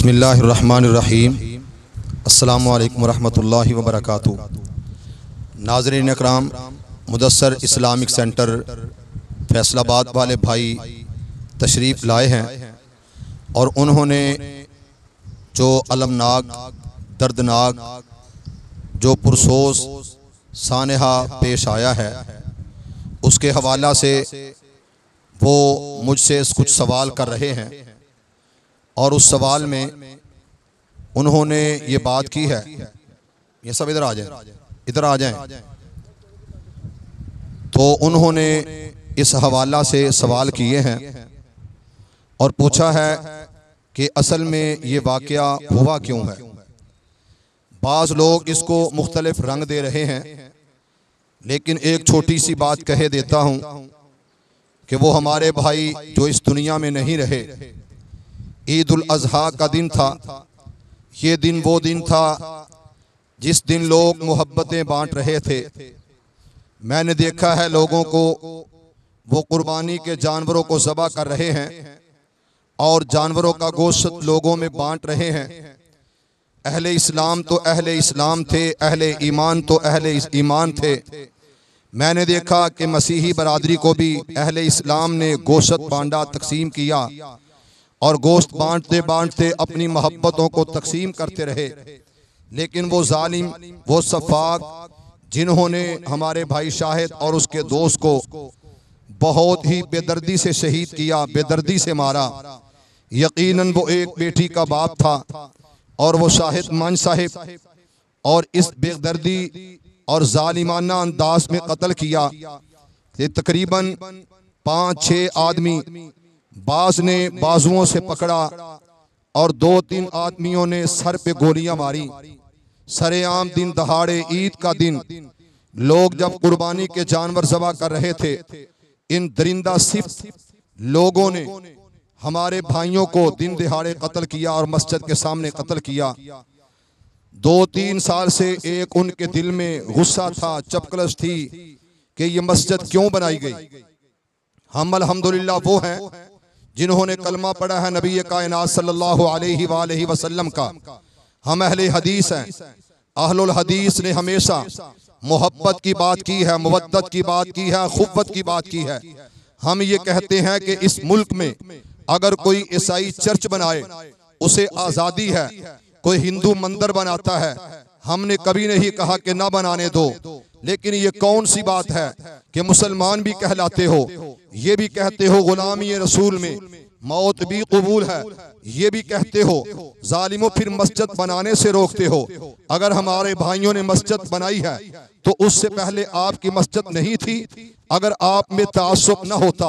बिस्मिल्लाहिर्रहमानिर्रहीम। अस्सलामु अलैकुम वरहमतुल्लाहि वबरकातुहू। नाज़रीन इकराम, मुदस्सर इस्लामिक सेंटर फैसलाबाद वाले भाई तशरीफ़ लाए हैं और उन्होंने जो अलमनाक, दर्दनाक, जो पुरसोस सानहा पेश आया है उसके हवाला से वो मुझसे कुछ सवाल कर रहे हैं और उस सवाल में उन्होंने ये बात की है। ये सब इधर आ जाएं, इधर आ जाएं। तो उन्होंने इस हवाला से सवाल किए हैं और पूछा है कि असल में ये वाक़या हुआ क्यों है। बाज़ लोग इसको मुख्तलिफ रंग दे रहे हैं, लेकिन एक छोटी सी बात कह देता हूँ कि वो हमारे भाई जो इस दुनिया में नहीं रहे, ईद उल अज़हा का दिन था। ये दिन वो दिन था जिस दिन लोग मोहब्बतें बांट रहे थे। मैंने देखा है लोगों को, वो कुर्बानी के जानवरों को ज़बह कर रहे हैं और जानवरों का गोश्त लोगों में बांट रहे हैं। अहले इस्लाम तो अहले इस्लाम थे, अहले ईमान तो अहले ईमान थे। मैंने देखा कि मसीही बरादरी को भी अहले इस्लाम ने गोश्त बांटा, तकसीम किया और गोश्त बांटते बांटते अपनी मोहब्बतों को तकसीम करते रहे। लेकिन वो जालिम, वो सफाक जिन्होंने हमारे भाई शाहिद और उसके दोस्त को बहुत ही बेदर्दी से शहीद किया, बेदर्दी से मारा। यकीनन वो एक बेटी का बाप था और वो शाहिद मान साहिब, और इस बेदर्दी और जालिमाना अंदाज में कत्ल किया। ये तकरीबन 5-6 आदमी बाज ने बाजुओं से पकड़ा और 2-3 आदमियों ने सर पे गोलियां मारी। सरेआम दिन दहाड़े, ईद का दिन, लोग जब कुर्बानी के जानवर ज़बह कर रहे थे, इन दरिंदा सिफ्त लोगों ने हमारे भाइयों को दिन दिहाड़े कत्ल किया और मस्जिद के सामने कत्ल किया। 2-3 साल से एक उनके दिल में गुस्सा था, चपकलस थी कि ये मस्जिद क्यों बनाई गई। हम अल्हम्दुलिल्लाह वो हैं जिन्होंने कलमा पढ़ा है नबी कायनात सल्लल्लाहु अलैहि वसल्लम का। हम अहले हदीस हैं। अहलुल हदीस ने हमेशा मोहब्बत की बात की है, मुवद्दत की बात की है, खुव्वत की बात की है। हम ये कहते हैं कि इस मुल्क में अगर कोई ईसाई चर्च बनाए उसे आज़ादी है, कोई हिंदू मंदिर बनाता है, हमने कभी नहीं कहा कि ना बनाने दो। लेकिन ये कौन सी बात है कि मुसलमान भी कहलाते हो, ये भी कहते हो गुलामी रसूल में मौत भी कबूल है, ये भी कहते हो, जालिमों फिर मस्जिद बनाने से रोकते हो। अगर हमारे भाइयों ने मस्जिद बनाई है तो उससे पहले आपकी मस्जिद नहीं थी। अगर आप में तासुब न होता,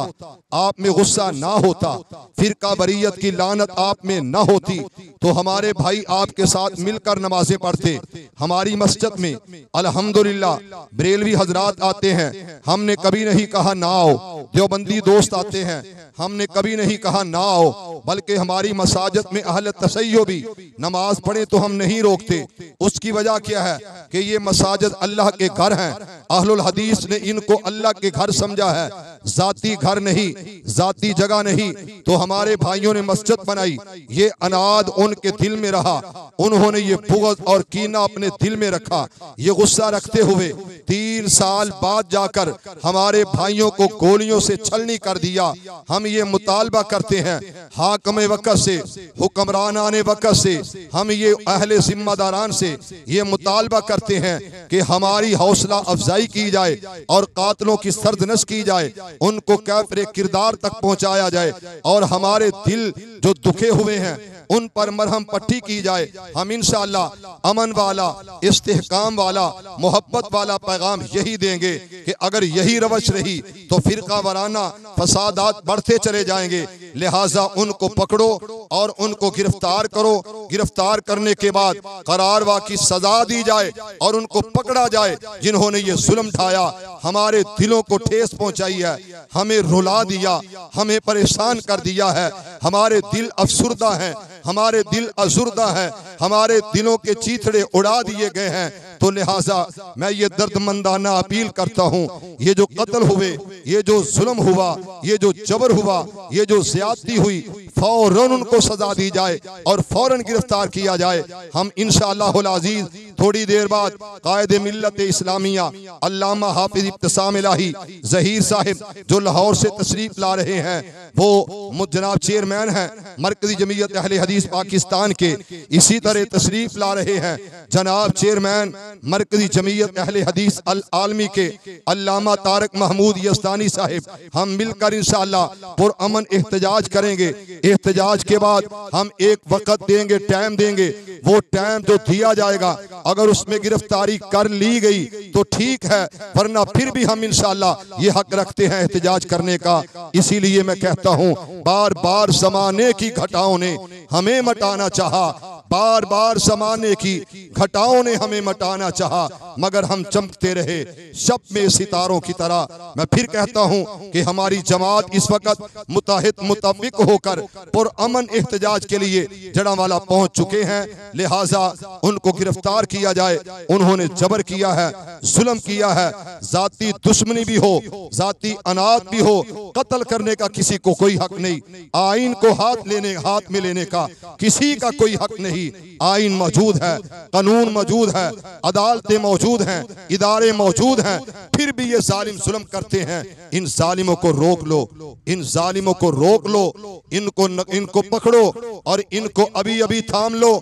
आप में गुस्सा ना होता, फिरका बरीयत की लानत आप में ना होती, तो हमारे भाई आपके साथ मिलकर नमाजें पढ़ते। हमारी मस्जिद में अल्हम्दुलिल्लाह बरेलवी हजरात आते हैं, हमने कभी नहीं कहा ना आओ। देवबंदी दोस्त आते हैं, हमने कभी नहीं कहा ना आओ, बल्कि हमारी मसाजिद में अहले तशय्यो भी नमाज पढ़े तो हम नहीं रोकते। उसकी वजह क्या है कि ये मसाजिद अल्लाह के घर हैं। अहलुल हदीस ने इनको अल्लाह के घर समझा है, जाती घर नहीं, जाती जगह नहीं। तो हमारे भाइयों ने मस्जिद बनाई, ये अनाद उनके दिल में रहा। उन्होंने ये बुग़्ज़ और कीना अपने दिल में रखा। ये गुस्सा रखते हुए 3 साल बाद जाकर हमारे भाइयों को गोलियों से छलनी कर दिया। हम ये मुतालबा करते हैं हाकिम वक़्त से, हुक्मरानाने वक़्त से, हम ये अहले जिम्मेदारान से ये मुतालबा करते हैं कि हमारी हौसला अफजाई की जाए और कातलों की सरदनश की जाए, उनको कैफरे किरदार तक पहुंचाया जाए और हमारे दिल जो दुखे हुए हैं उन पर मरहम पट्टी की जाए। हम इंशाअल्लाह अमन वाला, इस्तेहकाम वाला, मोहब्बत वाला पैगाम यही देंगे कि अगर यही रवश रही तो फिरका वाराना फसादात बढ़ते चले जाएंगे। लिहाजा उनको पकड़ो और उनको गिरफ्तार करो। गिरफ्तार करने के बाद करारवा की सजा दी जाए और उनको पकड़ा जाए जिन्होंने ये जुल्म ढाया, हमारे दिलों को ठेस पहुंचाई है, हमें रुला दिया, हमें परेशान कर दिया है। हमारे दिल अफसुर्दा हैं, हमारे दिल अजुर्दा हैं, हमारे दिलों के चीथड़े उड़ा दिए गए हैं। तो लिहाजा मैं ये दर्दमंदाना अपील करता हूँ, ये जो कत्ल हुए, ये जो जुल्म हुआ, ये जो जबर हुआ, ये जो ज्यादती हुई, फौरन उनको सजा दी जाए और फौरन गिरफ्तार किया जाए। हम इंशाअल्लाहुल अज़ीज़ थोड़ी देर बाद कायदे मिल्लत इस्लामिया अल्लामा हाफिज इब्तिसाम इलाही ज़हीर साहिब जो लाहौर से तशरीफ ला रहे हैं, वो जनाब चेयरमैन हैं मरकजी जमीयत अहले हदीस पाकिस्तान के, इसी तरह तशरीफ ला रहे हैं जनाब चेयरमैन मरकजी जमीयत अहले हदीस अल आलमी के अल्लामा तारक महमूद यज़दानी साहिब। हम मिलकर इंशाअल्लाह पुरअमन एहतजाज करेंगे। एहतजाज के बाद हम एक वक्त देंगे, टाइम देंगे, वो टाइम जो दिया जाएगा अगर उसमें गिरफ्तारी कर ली गई तो ठीक है, वरना फिर भी हम इंशाअल्लाह ये हक रखते हैं एहतजाज करने का। इसीलिए मैं कहता हूँ, बार बार ज़माने की घटाओं ने हमें मटाना चाहा, बार बार ज़माने की घटाओं ने हमें मटाना चाहा, मगर हम चमकते रहे शब में सितारों की तरह। मैं फिर कहता हूँ कि हमारी जमात इस वक्त मुत्तहिद मुतफ़िक होकर पुरअमन एहतजाज के लिए जड़ावाला पहुँच चुके हैं, लिहाजा उनको गिरफ्तार किया जाए। उन्होंने जबर किया है, जुल्म किया है, जाती दुश्मनी भी हो, जाती अनाद भी हो, कत्ल करने का किसी को कोई हक नहीं, आइन को हाथ में लेने का किसी का कोई हक नहीं। आइन मौजूद है, कानून मौजूद है, अदालतें मौजूद हैं, इदारे मौजूद हैं, फिर भी ये जालिम जुल्म करते हैं। इन जालिमों को रोक लो, इन जालिमों को रोक लो, इनको पकड़ो और इनको अभी अभी थाम लो,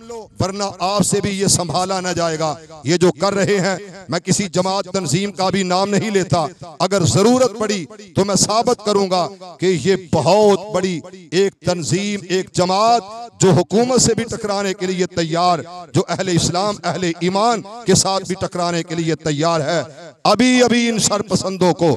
वरना आपसे भी ये संभाला न जाएगा। ये जो कर रहे हैं, मैं किसी जमात तंजीम का भी नाम नहीं लेता, अगर जरूरत पड़ी तो मैं साबित करूंगा कि ये बहुत बड़ी एक तंजीम, एक जमात जो हुकूमत से भी टकराने के लिए तैयार, जो अहले इस्लाम अहले ईमान के साथ भी टकराने के लिए तैयार है। अभी अभी इन शरपसंदों को,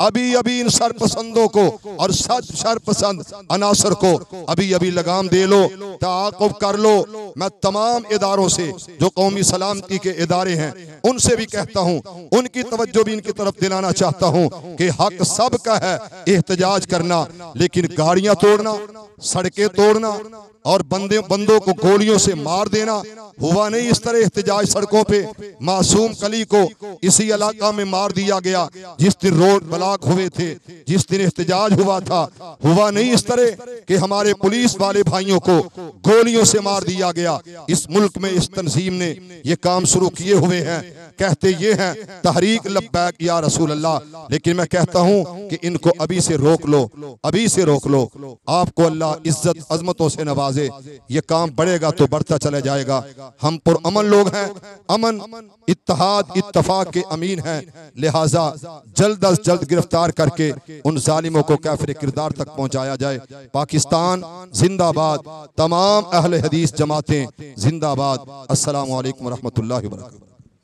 अभी अभी इन शरपसंदों को और शरपसंद अनासर को अभी अभी लगाम दे लो, ताक़ुब कर लो। मैं तमाम इदारों से जो कौमी सलामती के इदारे हैं उनसे भी कहता हूँ, उनकी तवज्जो भी इनकी तरफ दिलाना चाहता हूँ कि हक सबका है एहतजाज करना, लेकिन गाड़ियां तोड़ना, सड़कें तोड़ना और बंदों को गोलियों से मार देना हुआ नहीं। इस तरह एहतजाज सड़कों पे मासूम कली को इसी इलाका में मार दिया गया जिस दिन रोड ब्लॉक हुए थे, जिस दिन एहतजाज हुआ था, हुआ नहीं इस तरह कि हमारे पुलिस वाले भाइयों को गोलियों से मार दिया गया। इस मुल्क में इस तंजीम ने ये काम शुरू किए हुए हैं, कहते ये हैं तहरीक लब्बैक या रसूल अल्लाह, लेकिन मैं कहता हूँ कि इनको अभी से रोक लो, अभी से रोक लो। आपको अल्लाह इज्जत अजमतों से नवाजे, ये काम बढ़ेगा तो बढ़ता चला जाएगा। हम पुरअमन लोग हैं, अमन इत्तेहाद इत्तफाक के अमीन हैं, लिहाजा जल्द अज जल्द गिरफ्तार करके उन जालिमों को काफिर किरदार तक पहुंचाया जाए। पाकिस्तान जिंदाबाद, तमाम अहले हदीस जमातें जिंदाबाद। अस्सलामु अलैकुम व रहमतुल्लाहि व बरकातहू।